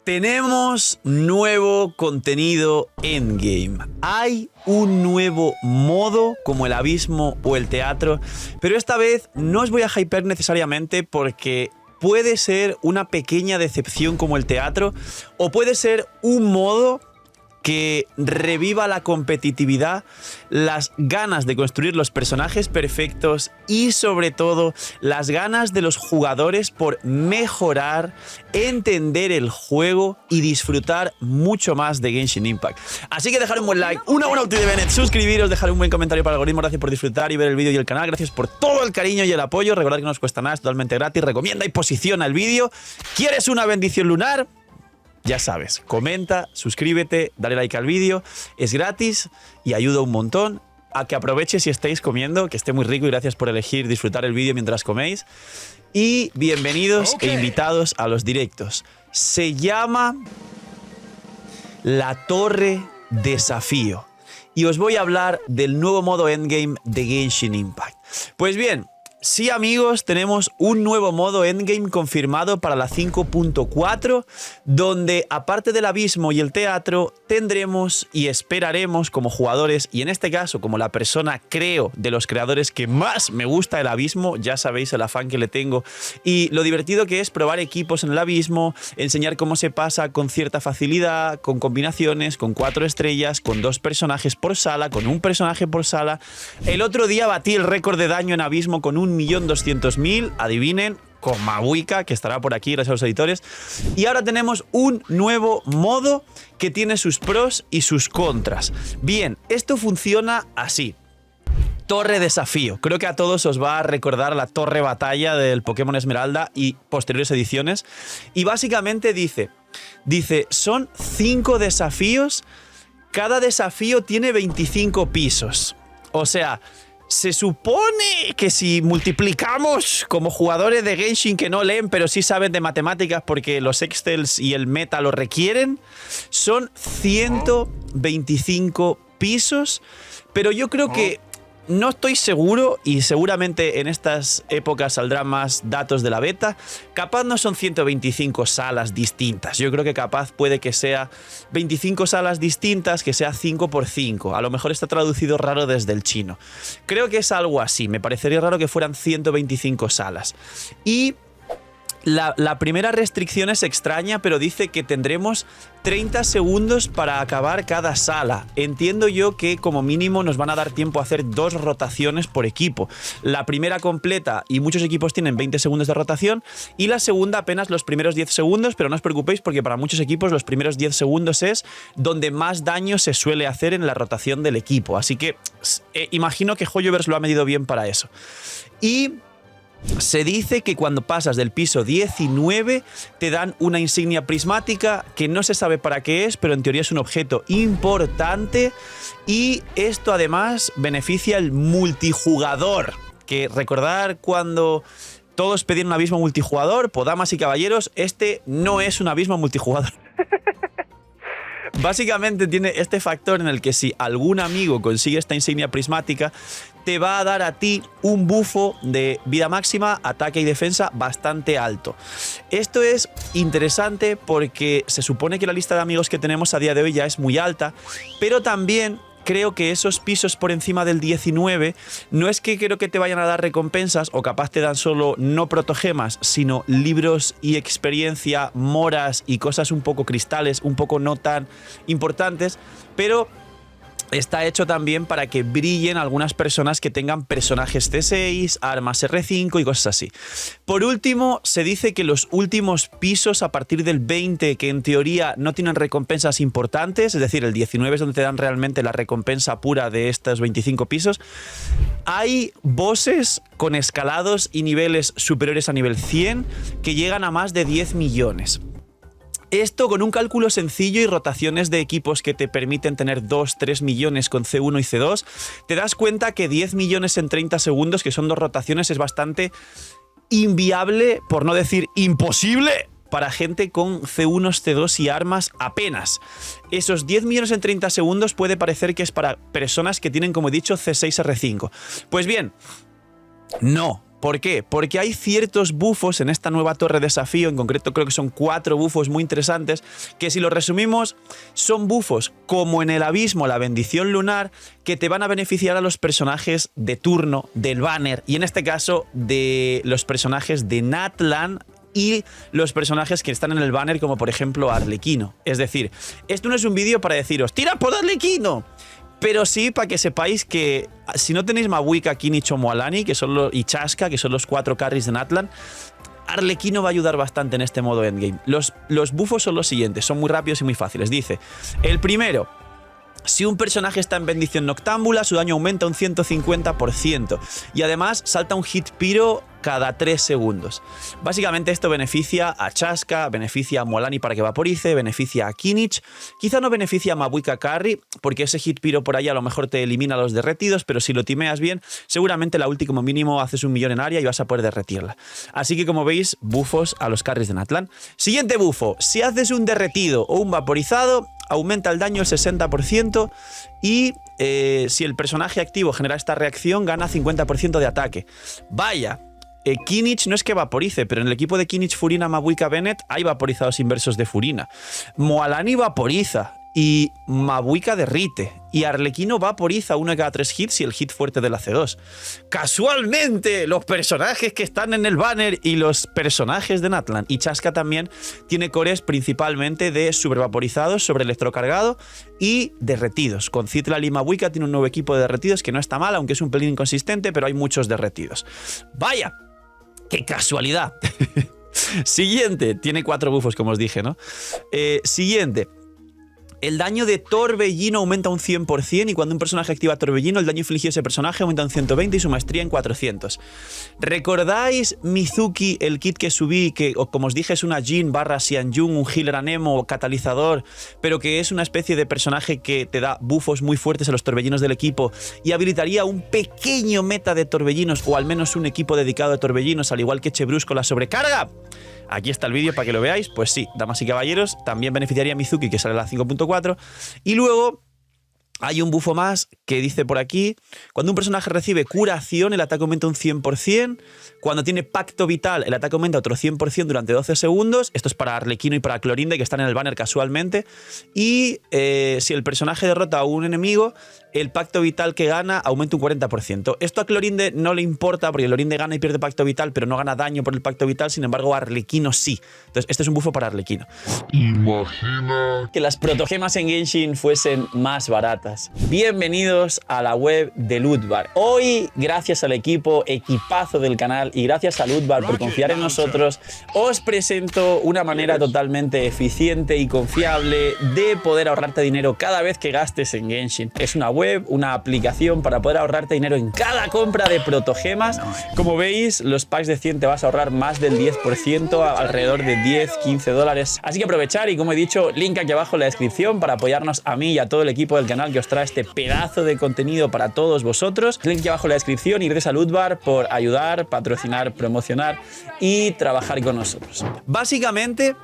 Tenemos nuevo contenido endgame. Hay un nuevo modo como el abismo o el teatro, pero esta vez no os voy a hypear necesariamente porque puede ser una pequeña decepción como el teatro o puede ser un modo que reviva la competitividad, las ganas de construir los personajes perfectos y sobre todo las ganas de los jugadores por mejorar, entender el juego y disfrutar mucho más de Genshin Impact. Así que dejar un buen like, una buena ulti de Bennett, suscribiros, dejar un buen comentario para el algoritmo. Gracias por disfrutar y ver el vídeo y el canal. Gracias por todo el cariño y el apoyo. Recordad que no os cuesta nada, es totalmente gratis. Recomienda y posiciona el vídeo. ¿Quieres una bendición lunar? Ya sabes, comenta, suscríbete, dale like al vídeo, es gratis y ayuda un montón a que aproveche si estáis comiendo, que esté muy rico y gracias por elegir disfrutar el vídeo mientras coméis. Y bienvenidos e invitados a los directos. Se llama La Torre Desafío y os voy a hablar del nuevo modo endgame de Genshin Impact. Pues bien, sí amigos, tenemos un nuevo modo endgame confirmado para la 5.4, donde aparte del abismo y el teatro, tendremos y esperaremos como jugadores, y en este caso como la persona creo de los creadores que más me gusta el abismo, ya sabéis el afán que le tengo, y lo divertido que es probar equipos en el abismo, enseñar cómo se pasa con cierta facilidad, con combinaciones, con 4 estrellas, con 2 personajes por sala, con un personaje por sala. El otro día batí el récord de daño en abismo con 1.200.000, adivinen, con Mabuika, que estará por aquí gracias a los editores. Y ahora tenemos un nuevo modo que tiene sus pros y sus contras. Bien, esto funciona así. Torre Desafío. Creo que a todos os va a recordar la Torre Batalla del Pokémon Esmeralda y posteriores ediciones. Y básicamente dice, son 5 desafíos. Cada desafío tiene 25 pisos. O sea, se supone que si multiplicamos como jugadores de Genshin que no leen pero sí saben de matemáticas porque los Excels y el meta lo requieren, son 125 pisos, pero yo creo que no estoy seguro y seguramente en estas épocas saldrán más datos de la beta. Capaz no son 125 salas distintas. Yo creo que capaz puede que sea 25 salas distintas, que sea 5×5. A lo mejor está traducido raro desde el chino. Creo que es algo así. Me parecería raro que fueran 125 salas. Y la primera restricción es extraña, pero dice que tendremos 30 segundos para acabar cada sala. Entiendo yo que como mínimo nos van a dar tiempo a hacer 2 rotaciones por equipo. La primera completa, y muchos equipos tienen 20 segundos de rotación, y la segunda apenas los primeros 10 segundos, pero no os preocupéis porque para muchos equipos los primeros 10 segundos es donde más daño se suele hacer en la rotación del equipo. Así que imagino que Hoyoverse lo ha medido bien para eso. Y se dice que cuando pasas del piso 19 te dan una insignia prismática que no se sabe para qué es, pero en teoría es un objeto importante y esto además beneficia al multijugador. Que recordar cuando todos pedían un abismo multijugador, pues damas y caballeros, este no es un abismo multijugador. Básicamente tiene este factor en el que si algún amigo consigue esta insignia prismática, te va a dar a ti un bufo de vida máxima, ataque y defensa bastante alto. Esto es interesante porque se supone que la lista de amigos que tenemos a día de hoy ya es muy alta, pero también creo que esos pisos por encima del 19 no es que creo que te vayan a dar recompensas o capaz te dan solo no protogemas, sino libros y experiencia, moras y cosas un poco cristales, un poco no tan importantes, pero está hecho también para que brillen algunas personas que tengan personajes C6, armas R5 y cosas así. Por último, se dice que los últimos pisos a partir del 20, que en teoría no tienen recompensas importantes, es decir, el 19 es donde te dan realmente la recompensa pura de estos 25 pisos, hay bosses con escalados y niveles superiores a nivel 100 que llegan a más de 10 millones. Esto con un cálculo sencillo y rotaciones de equipos que te permiten tener 2-3 millones con C1 y C2, te das cuenta que 10 millones en 30 segundos, que son 2 rotaciones, es bastante inviable, por no decir imposible, para gente con C1, C2 y armas apenas. Esos 10 millones en 30 segundos puede parecer que es para personas que tienen, como he dicho, C6, R5. Pues bien, no. ¿Por qué? Porque hay ciertos bufos en esta nueva torre de desafío, en concreto creo que son 4 bufos muy interesantes, que si lo resumimos son bufos como en el abismo la bendición lunar, que te van a beneficiar a los personajes de turno del banner y en este caso de los personajes de Natlan y los personajes que están en el banner, como por ejemplo Arlequino. Es decir, esto no es un vídeo para deciros ¡tira por Arlequino!, pero sí para que sepáis que si no tenéis Mabuika, Kinich o Moalani, y Chaska, que son los 4 carries de Natlan, Arlequino va a ayudar bastante en este modo endgame. Los bufos son los siguientes, son muy rápidos y muy fáciles. Dice, el primero: si un personaje está en bendición noctámbula, su daño aumenta un 150% y además salta un hit piro cada 3 segundos. Básicamente esto beneficia a Chaska, beneficia a Moalani para que vaporice, beneficia a Kinich. Quizá no beneficia a Mabuika Carry, porque ese hit piro por ahí a lo mejor te elimina a los derretidos, pero si lo timeas bien, seguramente la ulti como mínimo haces 1 millón en área y vas a poder derretirla. Así que como veis, bufos a los carries de Natlan. Siguiente bufo: si haces un derretido o un vaporizado, aumenta el daño el 60% y si el personaje activo genera esta reacción, gana 50% de ataque. Vaya, Kinich no es que vaporice, pero en el equipo de Kinich, Furina, Mabuika, Bennett hay vaporizados inversos de Furina. Moalani vaporiza y Mabuika derrite. Y Arlequino vaporiza 1 cada 3 hits y el hit fuerte de la C2. Casualmente, los personajes que están en el banner y los personajes de Natlan y Chaska también tiene cores principalmente de supervaporizados, sobre electrocargado y derretidos. Con Citlal y Mabuika tiene un nuevo equipo de derretidos que no está mal, aunque es un pelín inconsistente, pero hay muchos derretidos. ¡Vaya! ¡Qué casualidad! Siguiente. Tiene 4 bufos, como os dije, ¿no? Siguiente. El daño de Torbellino aumenta un 100% y cuando un personaje activa Torbellino, el daño infligido a ese personaje aumenta un 120 y su maestría en 400. ¿Recordáis Mizuki, el kit que subí, que como os dije es una Jin / Xianjun, un healer anemo, catalizador, pero que es una especie de personaje que te da bufos muy fuertes a los torbellinos del equipo y habilitaría un pequeño meta de torbellinos o al menos un equipo dedicado a torbellinos, al igual que Chebrus con la sobrecarga? Aquí está el vídeo para que lo veáis. Pues sí, damas y caballeros, también beneficiaría a Mizuki, que sale a la 5.4. Y luego hay un bufo más que dice por aquí: cuando un personaje recibe curación, el ataque aumenta un 100%. Cuando tiene pacto vital, el ataque aumenta otro 100% durante 12 segundos. Esto es para Arlequino y para Clorinde, que están en el banner casualmente. Y si el personaje derrota a un enemigo, el pacto vital que gana aumenta un 40%. Esto a Clorinde no le importa, porque Clorinde gana y pierde pacto vital, pero no gana daño por el pacto vital. Sin embargo, Arlequino sí. Entonces, este es un bufo para Arlequino. Imagina que las protogemas en Genshin fuesen más baratas. Bienvenidos a la web de Lootbar. Hoy, gracias al equipazo del canal y gracias a Lootbar por confiar en nosotros, os presento una manera totalmente eficiente y confiable de poder ahorrarte dinero cada vez que gastes en Genshin. Es una web, una aplicación para poder ahorrarte dinero en cada compra de protogemas. Como veis, los packs de 100 te vas a ahorrar más del 10%, alrededor de 10-15 dólares. Así que aprovechar y, como he dicho, link aquí abajo en la descripción para apoyarnos a mí y a todo el equipo del canal que os trae este pedazo de contenido para todos vosotros. Link aquí abajo en la descripción y gracias a Lootbar por ayudar, patrocinar, promocionar y trabajar con nosotros. Básicamente,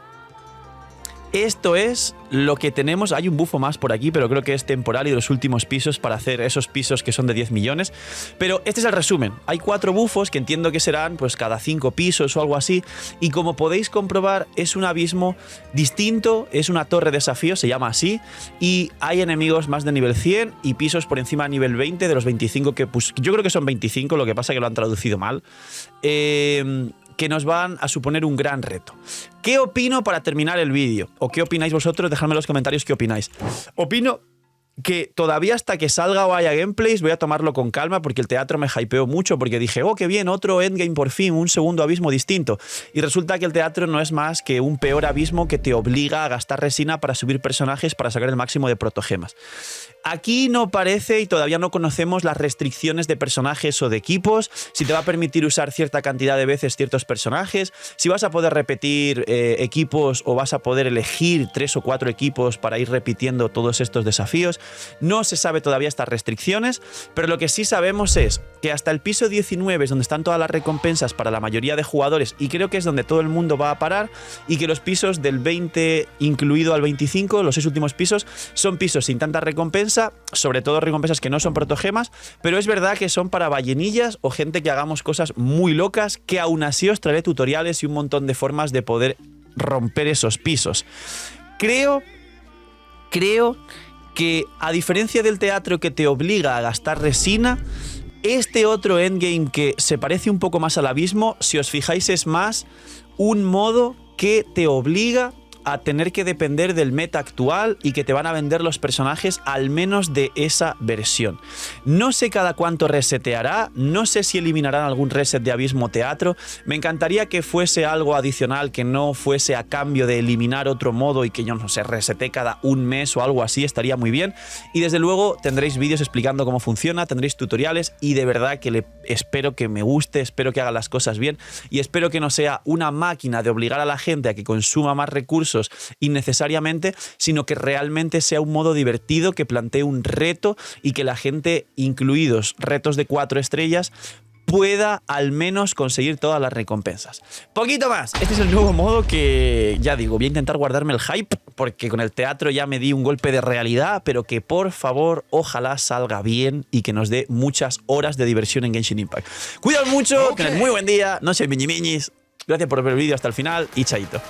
esto es lo que tenemos. Hay un bufo más por aquí, pero creo que es temporal y de los últimos pisos para hacer esos pisos que son de 10 millones. Pero este es el resumen. Hay 4 bufos que entiendo que serán pues cada 5 pisos o algo así. Y como podéis comprobar, es un abismo distinto, es una torre de desafío, se llama así. Y hay enemigos más de nivel 100 y pisos por encima de nivel 20 de los 25 que pues, yo creo que son 25, lo que pasa es que lo han traducido mal. Que nos van a suponer un gran reto. ¿Qué opino para terminar el vídeo? ¿O qué opináis vosotros? Dejadme en los comentarios qué opináis. Opino que todavía hasta que salga o haya gameplays voy a tomarlo con calma, porque el teatro me hypeó mucho, porque dije, oh, qué bien, otro endgame por fin, un segundo abismo distinto. Y resulta que el teatro no es más que un peor abismo que te obliga a gastar resina para subir personajes para sacar el máximo de protogemas. Aquí no parece y todavía no conocemos las restricciones de personajes o de equipos, si te va a permitir usar cierta cantidad de veces ciertos personajes, si vas a poder repetir equipos o vas a poder elegir 3 o 4 equipos para ir repitiendo todos estos desafíos. No se sabe todavía estas restricciones, pero lo que sí sabemos es que hasta el piso 19 es donde están todas las recompensas para la mayoría de jugadores y creo que es donde todo el mundo va a parar, y que los pisos del 20 incluido al 25, los 6 últimos pisos, son pisos sin tanta recompensa recompensa, sobre todo recompensas que no son protogemas, pero es verdad que son para ballenillas o gente que hagamos cosas muy locas, que aún así os traeré tutoriales y un montón de formas de poder romper esos pisos. Creo que, a diferencia del teatro que te obliga a gastar resina, este otro endgame que se parece un poco más al abismo, si os fijáis, es más un modo que te obliga a tener que depender del meta actual y que te van a vender los personajes al menos de esa versión. No sé cada cuánto reseteará, no sé si eliminarán algún reset de Abismo Teatro. Me encantaría que fuese algo adicional, que no fuese a cambio de eliminar otro modo y que yo no sé, resete cada un mes o algo así, estaría muy bien. Y desde luego tendréis vídeos explicando cómo funciona, tendréis tutoriales y de verdad que espero que me guste, espero que haga las cosas bien y espero que no sea una máquina de obligar a la gente a que consuma más recursos innecesariamente, sino que realmente sea un modo divertido, que plantee un reto y que la gente, incluidos retos de 4 estrellas, pueda al menos conseguir todas las recompensas. Poquito más. Este es el nuevo modo que, ya digo, voy a intentar guardarme el hype porque con el teatro ya me di un golpe de realidad, pero que por favor, ojalá salga bien y que nos dé muchas horas de diversión en Genshin Impact. Cuidado mucho, tened muy buen día, no seáis miñimiñis. Gracias por ver el vídeo hasta el final y chaito.